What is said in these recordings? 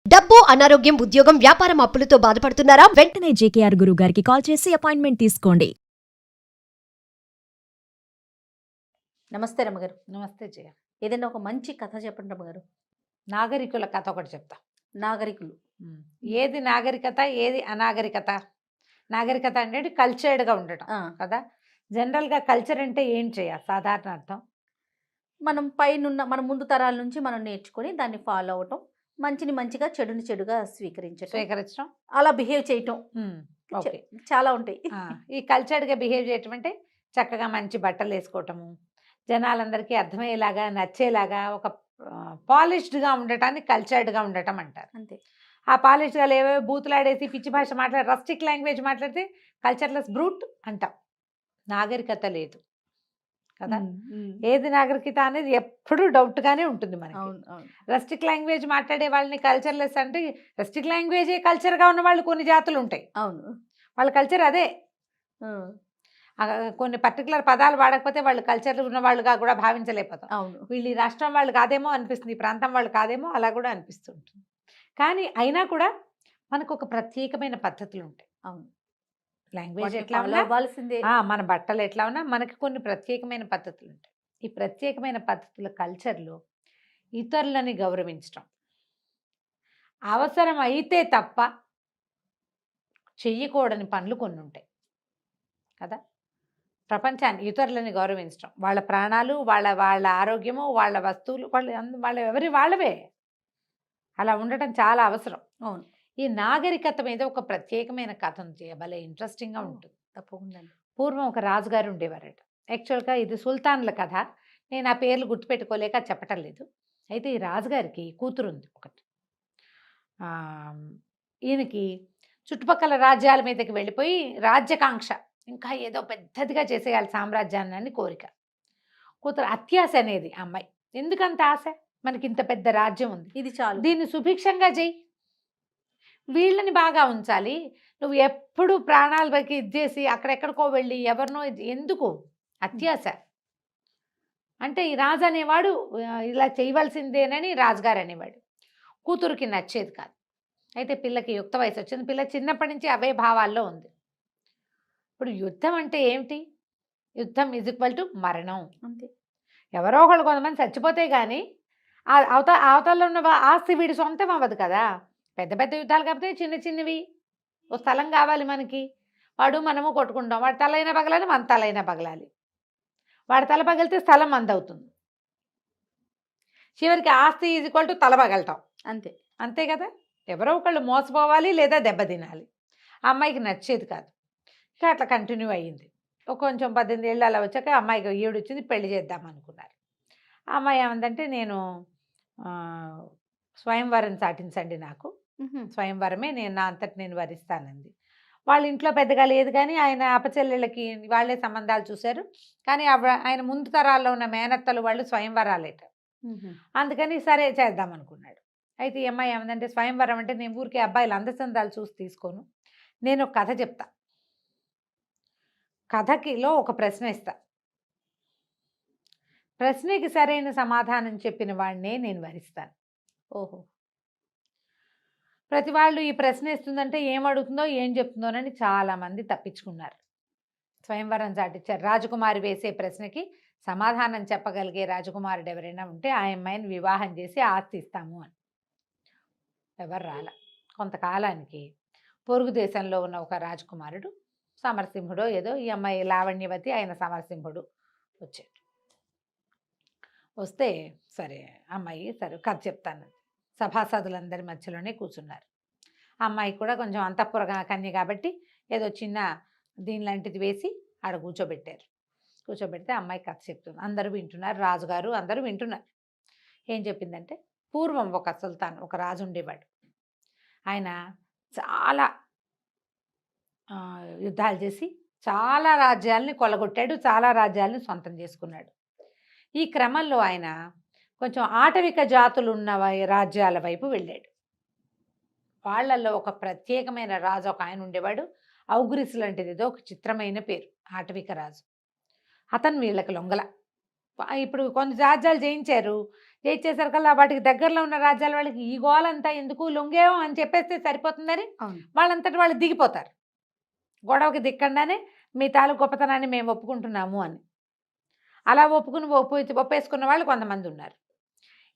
డబ్బు, అనారోగ్యం, ఉద్యోగం, వ్యాపారం అప్పులతో బాధపడుతున్నారా? వెంటనే జేకేఆర్ గురువు గారికి కాల్ చేసి అపాయింట్మెంట్ తీసుకోండి. నమస్తే రమ్మగారు. నమస్తే జయ. ఏదైనా ఒక మంచి కథ చెప్పండి రమ్మగారు. నాగరికుల కథ ఒకటి చెప్తా. నాగరికులు. ఏది నాగరికత, ఏది అనాగరికత? నాగరికత అంటే కల్చర్డ్గా ఉండటం కదా. జనరల్గా కల్చర్ అంటే ఏం చేయాలి? సాధారణ అర్థం మనం పైనున్న మన ముందు తరాల నుంచి మనం నేర్చుకొని దాన్ని ఫాలో అవటం, మంచిని మంచిగా, చెడుని చెడుగా స్వీకరించడం, అలా బిహేవ్ చేయటం. ఓకే. చాలా ఉంటాయి. ఈ కల్చర్డ్గా బిహేవ్ చేయటం అంటే చక్కగా మంచి బట్టలు వేసుకోవటము, జనాలందరికీ అర్థమయ్యేలాగా, నచ్చేలాగా, ఒక పాలిష్డ్గా ఉండటాన్ని కల్చర్డ్గా ఉండటం అంటారు. అంతే. ఆ పాలిష్డ్గా ఏవేవో బూతులాడేసి పిచ్చి భాష మాట్లాడి రస్టిక్ లాంగ్వేజ్ మాట్లాడితే కల్చర్లెస్ బ్రూట్ అంటాం. నాగరికత లేదు కదా. ఏది నాగరికత అనేది ఎప్పుడూ డౌట్గానే ఉంటుంది మనకి. రస్టిక్ లాంగ్వేజ్ మాట్లాడే వాళ్ళని కల్చర్లెస్ అంటే, రస్టిక్ లాంగ్వేజే కల్చర్గా ఉన్న వాళ్ళు కొన్ని జాతులు ఉంటాయి. అవును, వాళ్ళ కల్చర్ అదే. కొన్ని పర్టికులర్ పదాలు వాడకపోతే వాళ్ళు కల్చర్ ఉన్న వాళ్ళుగా కూడా భావించలేకపోతాం. అవును, వీళ్ళు ఈ రాష్ట్రం వాళ్ళు కాదేమో అనిపిస్తుంది, ఈ ప్రాంతం వాళ్ళు కాదేమో అలా కూడా అనిపిస్తుంటుంది. కానీ అయినా కూడా మనకు ఒక ప్రత్యేకమైన పద్ధతులు ఉంటాయి. అవును. లాంగ్వేజ్ ఎట్లా ఉన్నా, మన బట్టలు ఎట్లా ఉన్నా మనకి కొన్ని ప్రత్యేకమైన పద్ధతులు ఉంటాయి. ఈ ప్రత్యేకమైన పద్ధతుల కల్చర్లో ఇతరులని గౌరవించడం, అవసరం అయితే తప్ప చెయ్యకూడని పనులు కొన్ని ఉంటాయి కదా. ప్రపంచాన్ని ఇతరులని గౌరవించడం, వాళ్ళ ప్రాణాలు, వాళ్ళ ఆరోగ్యము, వాళ్ళ వస్తువులు, వాళ్ళవే అలా ఉండటం చాలా అవసరం. అవును. ఈ నాగరికత మీద ఒక ప్రత్యేకమైన కథ ఉంది, భలే ఇంట్రెస్టింగ్గా ఉంటుంది. తప్పకుండా. పూర్వం ఒక రాజుగారు ఉండేవారట. యాక్చువల్గా ఇది సుల్తాన్ల కథ, నేను ఆ పేర్లు గుర్తుపెట్టుకోలేక చెప్పటం లేదు. అయితే ఈ రాజుగారికి కూతురు ఉంది ఒకటి. ఈయనకి చుట్టుపక్కల రాజ్యాల మీదకి వెళ్ళిపోయి రాజ్యకాంక్ష, ఇంకా ఏదో పెద్దదిగా చేసేయాలి సామ్రాజ్యాన్ని అని కోరిక. కూతురు అత్యాశ అనేది అమ్మాయి. ఎందుకంత ఆశ? మనకి ఇంత పెద్ద రాజ్యం ఉంది, ఇది చాలు, దీన్ని సుభిక్షంగా చెయ్యి, వీళ్ళని బాగా ఉంచాలి, నువ్వు ఎప్పుడు ప్రాణాలకి ఇచ్చేసి అక్కడెక్కడికో వెళ్ళి ఎవరినో ఎందుకు? అత్యాశ. అంటే ఈ రాజు అనేవాడు ఇలా చేయవలసిందేనని రాజుగారు అనేవాడు. కూతురికి నచ్చేది కాదు. అయితే పిల్లకి యుక్త వయసు వచ్చింది, పిల్ల చిన్నప్పటి నుంచి అవే భావాల్లో ఉంది. ఇప్పుడు యుద్ధం అంటే ఏమిటి? యుద్ధం ఈజ్ = మరణం. అంతే. ఎవరో ఒకళ్ళు కొంతమంది చచ్చిపోతే కానీ అవతల ఉన్న ఆస్తి వీడి సొంతం అవ్వదు కదా. పెద్ద పెద్ద యుద్ధాలు కాకపోతే చిన్న చిన్నవి, ఓ స్థలం కావాలి మనకి, వాడు మనము కొట్టుకుంటాం, వాడి తలైనా పగలాలి, మన తలైనా పగలాలి. వాడి తల పగిలితే స్థలం మందవుతుంది, చివరికి ఆస్తి ఈజ్ = తల పగలటం. అంతే. అంతే కదా. ఎవరో ఒకళ్ళు మోసపోవాలి లేదా దెబ్బతినాలి. ఆ అమ్మాయికి నచ్చేది కాదు. ఇక అట్లా కంటిన్యూ అయ్యింది. కొంచెం 18 ఏళ్ళు అలా వచ్చాక అమ్మాయికి ఈవిడ వచ్చింది, పెళ్లి చేద్దాం అనుకున్నారు. ఆ అమ్మాయి ఏమందంటే, నేను స్వయంవరం చాటించండి, నాకు స్వయంవరమే నేను నా అంతటి నేను వరిస్తానంది. వాళ్ళ ఇంట్లో పెద్దగా లేదు, కానీ ఆయన అపచెల్లెళ్ళకి వాళ్ళే సంబంధాలు చూశారు. కానీ ఆయన ముందు తరాల్లో ఉన్న మేనత్తలు వాళ్ళు స్వయంవరాలేట. అందుకని సరే చేద్దాం అనుకున్నాడు. అయితే ఈ అమ్మాయి ఏమందంటే, స్వయంవరం అంటే నేను ఊరికే అబ్బాయిలు అందచందాలు చూసి తీసుకోను, నేను ఒక కథ చెప్తా, కథకిలో ఒక ప్రశ్న ఇస్తా, ప్రశ్నకి సరైన సమాధానం చెప్పిన వాడినే నేను వరిస్తాను. ఓహో. ప్రతి వాళ్ళు ఈ ప్రశ్న ఇస్తుందంటే ఏం అడుగుతుందో ఏం చెప్తుందోనని చాలామంది తప్పించుకున్నారు. స్వయంవరం చాటిచ్చారు. రాజకుమారి వేసే ప్రశ్నకి సమాధానం చెప్పగలిగే రాజకుమారుడు ఎవరైనా ఉంటే ఆ అమ్మాయిని వివాహం చేసి ఆస్తి ఇస్తాము అని. ఎవరు రాల. కొంతకాలానికి పొరుగు దేశంలో ఉన్న ఒక రాజకుమారుడు, సమరసింహుడో ఏదో, ఈ అమ్మాయి లావణ్యవతి, ఆయన సమరసింహుడు వచ్చాడు. వస్తే సరే అమ్మాయి సరే కథ చెప్తాను, సభాసదులందరి మధ్యలోనే కూర్చున్నారు. అమ్మాయి కూడా కొంచెం అంతఃపుర కన్య కాబట్టి ఏదో చిన్న దీని లాంటిది వేసి ఆడ కూర్చోబెట్టారు. కూర్చోబెడితే అమ్మాయి కథ చెప్తుంది, అందరూ వింటున్నారు, రాజుగారు అందరూ వింటున్నారు. ఏం చెప్పిందంటే, పూర్వం ఒక సుల్తాన్, ఒక రాజు ఉండేవాడు. ఆయన చాలా యుద్ధాలు చేసి చాలా రాజ్యాలని కొల్లగొట్టాడు, చాలా రాజ్యాలని సొంతం చేసుకున్నాడు. ఈ క్రమంలో ఆయన కొంచెం ఆటవిక జాతులు ఉన్న రాజ్యాల వైపు వెళ్ళాడు. వాళ్ళల్లో ఒక ప్రత్యేకమైన రాజు ఒక ఆయన ఉండేవాడు, ఔగ్రిస్ లాంటిది ఏదో ఒక చిత్రమైన పేరు, ఆటవిక రాజు. అతను వీళ్ళకి లొంగల. ఇప్పుడు కొన్ని రాజ్యాలు జయించారు, జయించేసరికల్లా వాటికి దగ్గరలో ఉన్న రాజ్యాల వాళ్ళకి ఈ గోలంతా ఎందుకు లొంగేమో అని చెప్పేస్తే సరిపోతుందని అవును. వాళ్ళంతటి వాళ్ళు దిగిపోతారు. గొడవకి దిక్కండానే మీ తాలూకు గొప్పతనాన్ని మేము ఒప్పుకుంటున్నాము అని. అలా ఒప్పేసుకున్న వాళ్ళు కొంతమంది ఉన్నారు.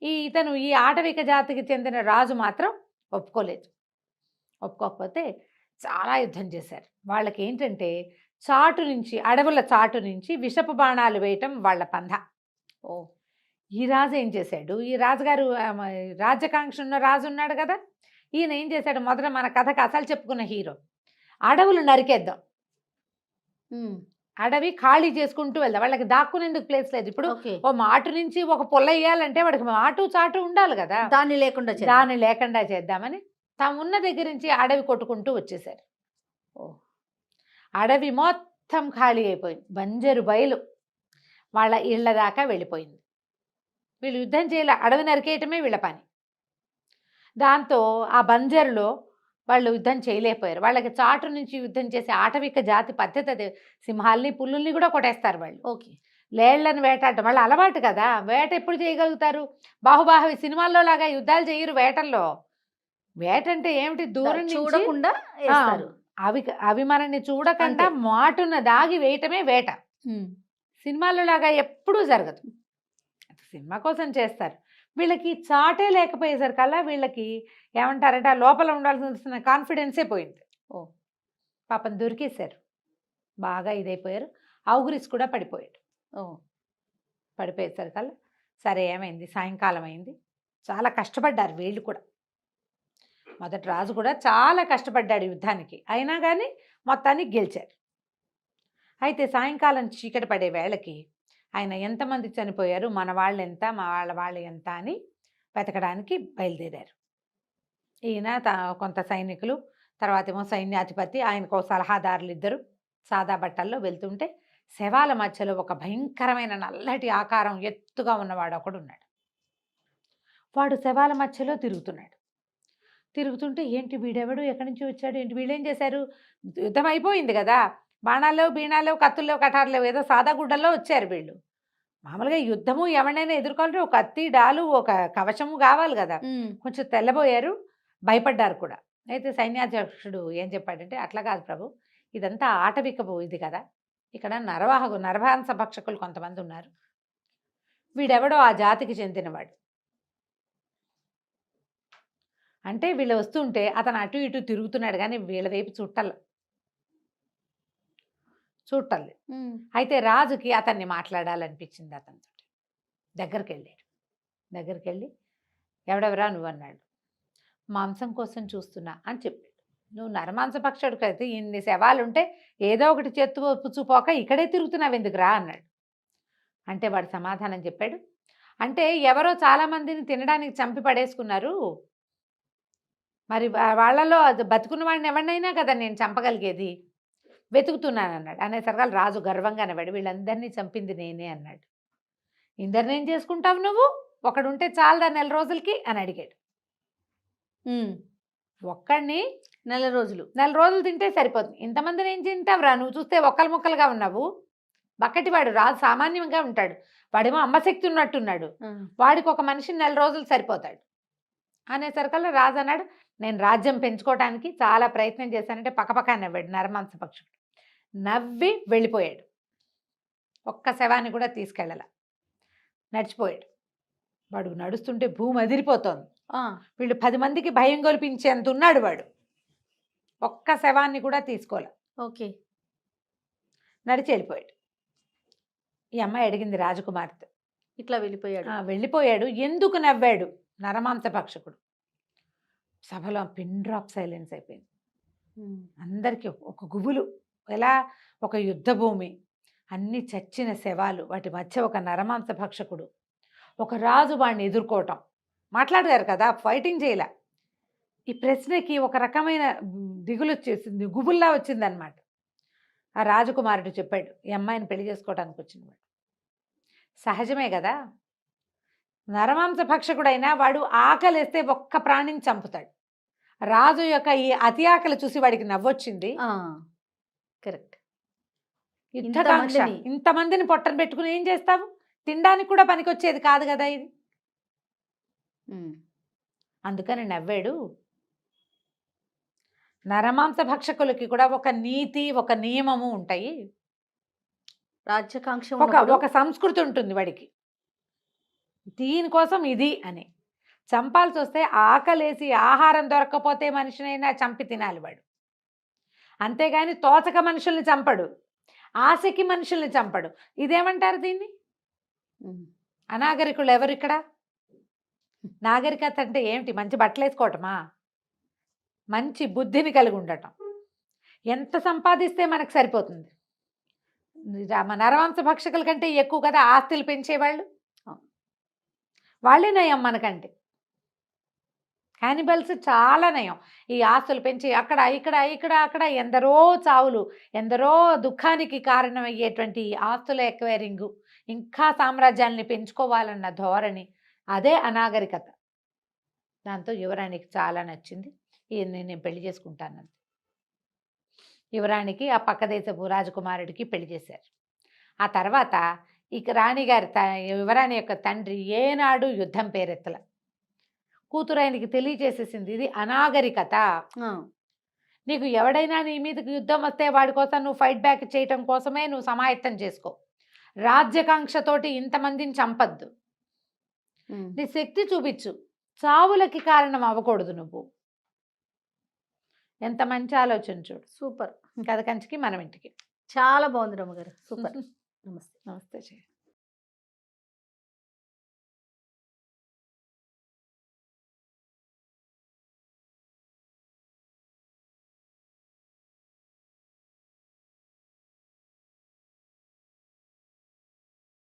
ఇతను ఈ ఆటవిక జాతికి చెందిన రాజు మాత్రం ఒప్పుకోలేదు. ఒప్పుకోకపోతే చాలా యుద్ధం చేశారు. వాళ్ళకి ఏంటంటే చాటు నుంచి, అడవుల చాటు నుంచి విషపు బాణాలు వేయటం వాళ్ళ పంధ. ఈ రాజు ఏం చేశాడు, ఈ రాజుగారు రాజ్యకాంక్ష ఉన్న రాజు ఉన్నాడు కదా, ఈయన ఏం చేశాడు, మొదట మన కథకు అసలు చెప్పుకున్న హీరో, అడవులు నరికేద్దాం, అడవి ఖాళీ చేసుకుంటూ వెళ్దాం, వాళ్ళకి దాక్కునేందుకు ప్లేస్ లేదు. ఇప్పుడు ఓ మాటు నుంచి ఒక పొల్ల వేయాలంటే వాడికి మాటు చాటు ఉండాలి కదా, దాన్ని లేకుండా చేద్దామని తామున్న దగ్గర నుంచి అడవి కొట్టుకుంటూ వచ్చేసారు. అడవి మొత్తం ఖాళీ అయిపోయింది, బంజరు బయలు వాళ్ళ ఇళ్ల దాకా వెళ్ళిపోయింది. వీళ్ళు యుద్ధం చేయాలి, అడవి నరికేయటమే వీళ్ళ పని. దాంతో ఆ బంజరులో వాళ్ళు యుద్ధం చేయలేకపోయారు. వాళ్ళకి చాటు నుంచి యుద్ధం చేసే ఆటవిక జాతి పద్ధతి అది. సింహాల్ని పుల్లుల్ని కూడా కొట్టేస్తారు వాళ్ళు. లేళ్లను వేటాడటం వాళ్ళ అలవాటు కదా. వేట ఎప్పుడు చేయగలుగుతారు? బాహుబాహువి సినిమాల్లో లాగా యుద్ధాలు చేయరు వేటల్లో. వేట అంటే ఏమిటి, దూరం చూడకుండా అవి మనల్ని చూడకుండా మాటున దాగి వేయటమే వేట. సినిమాల్లో లాగా ఎప్పుడూ జరగదు, సినిమా కోసం చేస్తారు. వీళ్ళకి చాటే లేకపోయేసరికల్లా వీళ్ళకి ఏమంటారంటే ఆ లోపల ఉండాల్సిన కాన్ఫిడెన్సే పోయింది. పాపం దొరికేశారు, బాగా ఇదైపోయారు. ఔగురిస్ కూడా పడిపోయాడు. పడిపోయేసరికల్లా సరే ఏమైంది, సాయంకాలం అయింది. చాలా కష్టపడ్డారు వీళ్ళు కూడా. మొదటి రాజు కూడా చాలా కష్టపడ్డాడు యుద్ధానికి, అయినా కానీ మొత్తానికి గెలిచారు. అయితే సాయంకాలం చీకటి పడే వేళకి ఆయన ఎంతమంది చనిపోయారు, మన వాళ్ళు ఎంత, మా వాళ్ళు ఎంత అని వెతకడానికి బయలుదేరారు. ఈయన కొంత సైనికులు, తర్వాత ఏమో సైన్యాధిపతి, ఆయనకు సలహాదారులు ఇద్దరు సాదా బట్టల్లో వెళ్తుంటే శవాల మధ్యలో ఒక భయంకరమైన నల్లటి ఆకారం ఎత్తుగా ఉన్నవాడు ఒకడు ఉన్నాడు. వాడు శవాల మధ్యలో తిరుగుతుంటే ఏంటి వీడెవడు, ఎక్కడి నుంచి వచ్చాడు, ఏంటి వీళ్ళేం చేశారు, యుద్ధం అయిపోయింది కదా, బాణాలు బీణాలు కత్తుల్లో కటార్లు ఏదో సాదా గుడ్డల్లో వచ్చారు వీళ్ళు. మామూలుగా యుద్ధము ఎవరినైనా ఎదుర్కోవాలంటే ఒక కత్తి డాలు ఒక కవచము కావాలి కదా. కొంచెం తెల్లబోయారు, భయపడ్డారు కూడా. అయితే సైన్యాధ్యక్షుడు ఏం చెప్పాడంటే, అట్లా కాదు ప్రభు, ఇదంతా ఆటవికపు ఇది కదా, ఇక్కడ నరమాంస భక్షకులు కొంతమంది ఉన్నారు, వీడెవడో ఆ జాతికి చెందినవాడు. అంటే వీళ్ళు వస్తుంటే అతను అటు ఇటు తిరుగుతున్నాడు కానీ వీళ్ళ వైపు చూడలే. అయితే రాజుకి అతన్ని మాట్లాడాలనిపించింది. అతనితో దగ్గరికి వెళ్ళి ఎవడెవరా నువ్వు అన్నాడు. మాంసం కోసం చూస్తున్నా అని చెప్పాడు. నువ్వు నరమాంసపక్షుడికి అయితే ఇన్ని శవాలుంటే ఏదో ఒకటి పుచ్చుపోక ఇక్కడే తిరుగుతున్నావు ఎందుకురా అన్నాడు. అంటే వాడు సమాధానం చెప్పాడు, అంటే ఎవరో చాలామందిని తినడానికి చంపి పడేసుకున్నారు, మరి వాళ్ళలో అది బతుకున్న వాడిని ఎవరినైనా కదా నేను చంపగలిగేది, వెతుకుతున్నాను అన్నాడు. అనేసరికి రాజు గర్వంగా అనేవాడు, వీళ్ళందరినీ చంపింది నేనే అన్నాడు. ఇందరిని ఏం చేసుకుంటావు నువ్వు, ఒకడుంటే చాలదా నెల రోజులకి అని అడిగాడు. ఒక్కడిని నెల రోజులు తింటే సరిపోతుంది, ఇంతమందిని ఏం తింటావురా, నువ్వు చూస్తే ఒక్కలు ముక్కలుగా ఉన్నావు. బక్కటివాడు రాజు సామాన్యంగా ఉంటాడు, వాడేమో అమ్మశక్తి ఉన్నట్టున్నాడు, వాడికి ఒక మనిషిని నెల రోజులు సరిపోతాడు. అనేసరికల్లా రాజు అన్నాడు, నేను రాజ్యం పెంచుకోవడానికి చాలా ప్రయత్నం చేశానంటే పక్కపక్క నవ్వాడు నరమాంస పక్షుడు. నవ్వి వెళ్ళిపోయాడు, ఒక్క శవాన్ని కూడా తీసుకెళ్ళాల, నడిచిపోయాడు. వాడు నడుస్తుంటే భూమి అదిరిపోతోంది, వీళ్ళు 10 మందికి భయం గొలిపించేంత ఉన్నాడు వాడు, ఒక్క శవాన్ని కూడా తీసుకోలే. నడిచి వెళ్ళిపోయాడు. ఈ అమ్మాయి అడిగింది రాజకుమార్తె, ఇట్లా వెళ్ళిపోయాడు ఎందుకు నవ్వాడు నరమాంస పక్షకుడు. సభలో పిన్ డ్రాప్ సైలెన్స్ అయిపోయింది. అందరికీ ఒక గుబులు, ఎలా ఒక యుద్ధ భూమి, అన్ని చచ్చిన శవాలు, వాటి మధ్య ఒక నరమాంస భక్షకుడు, ఒక రాజు వాడిని ఎదుర్కోవటం. మాట్లాడారు కదా, ఫైటింగ్ చేయలే. ఈ ప్రశ్నకి ఒక రకమైన దిగులు వచ్చేసింది, గుబుల్లా వచ్చిందనమాట. ఆ రాజకుమారుడు చెప్పాడు, ఈ అమ్మాయిని పెళ్లి చేసుకోవడానికి వచ్చినవాడు. సహజమే కదా, నరమాంస భక్షకుడైనా వాడు ఆకలిస్తే ఒక్క ప్రాణిని చంపుతాడు. రాజు యొక్క ఈ అతి ఆకలి చూసి వాడికి నవ్వొచ్చింది. కరెక్ట్. ఇంతమందిని పొట్టను పెట్టుకుని ఏం చేస్తావు, తినడానికి కూడా పనికొచ్చేది కాదు కదా ఇది. అందుకని నవ్వాడు. నరమాంస భక్షకులకి కూడా ఒక నీతి, ఒక నియమము ఉంటాయి. రాజ్యకాంక్ష ఒక ఉన్నప్పుడు ఒక సంస్కృతి ఉంటుంది వాడికి. దీనికోసం ఇది అని చంపాల్సి వస్తే ఆకలేసి ఆహారం దొరక్కపోతే మనిషినైనా చంపి తినాలి వాడు. అంతేగాని తోచక మనుషుల్ని చంపడు, ఆశకి మనుషుల్ని చంపడు. ఇదేమంటారు దీన్ని? అనాగరికులు ఎవరు ఇక్కడ? నాగరికత అంటే ఏమిటి? మంచి బట్టలు వేసుకోవటమా? మంచి బుద్ధిని కలిగి ఉండటం. ఎంత సంపాదిస్తే మనకు సరిపోతుంది? నరవంశ భక్షకుల కంటే ఎక్కువ కదా ఆస్తులు పెంచేవాళ్ళు. వాళ్ళే నయం మనకంటే. క్యానిబల్స్ చాలా నయం. ఈ ఆస్తులు పెంచి అక్కడ ఇక్కడ ఇక్కడ అక్కడ ఎందరో చావులు, ఎందరో దుఃఖానికి కారణమయ్యేటువంటి ఆస్తుల ఎక్వైరింగ్, ఇంకా సామ్రాజ్యాల్ని పెంచుకోవాలన్న ధోరణి, అదే అనాగరికత. దాంతో యువరాణికి చాలా నచ్చింది. నేను పెళ్లి చేసుకుంటాను. యువరాణికి ఆ పక్క దేశపు రాజకుమారుడికి పెళ్లి చేశారు. ఆ తర్వాత ఇక రాణిగారి యువరాణి యొక్క తండ్రి ఏనాడు యుద్ధం పేరెత్తల. కూతురు ఆయనకి తెలియచేసేసింది, ఇది అనాగరికత. నీకు ఎవడైనా నీ మీదకి యుద్ధం వస్తే వాడి కోసం నువ్వు ఫైట్ బ్యాక్ చేయటం కోసమే నువ్వు సమాయత్తం చేసుకో. రాజ్యకాంక్షతోటి ఇంతమందిని చంపద్దు. నీ శక్తి చూపించు, చావులకి కారణం అవ్వకూడదు నువ్వు. ఎంత మంచి ఆలోచన చూడు. సూపర్. కథ కంచికి మనం ఇంటికి. చాలా బాగుంది రమ్మగారు. సూపర్. నమస్తే. నమస్తే.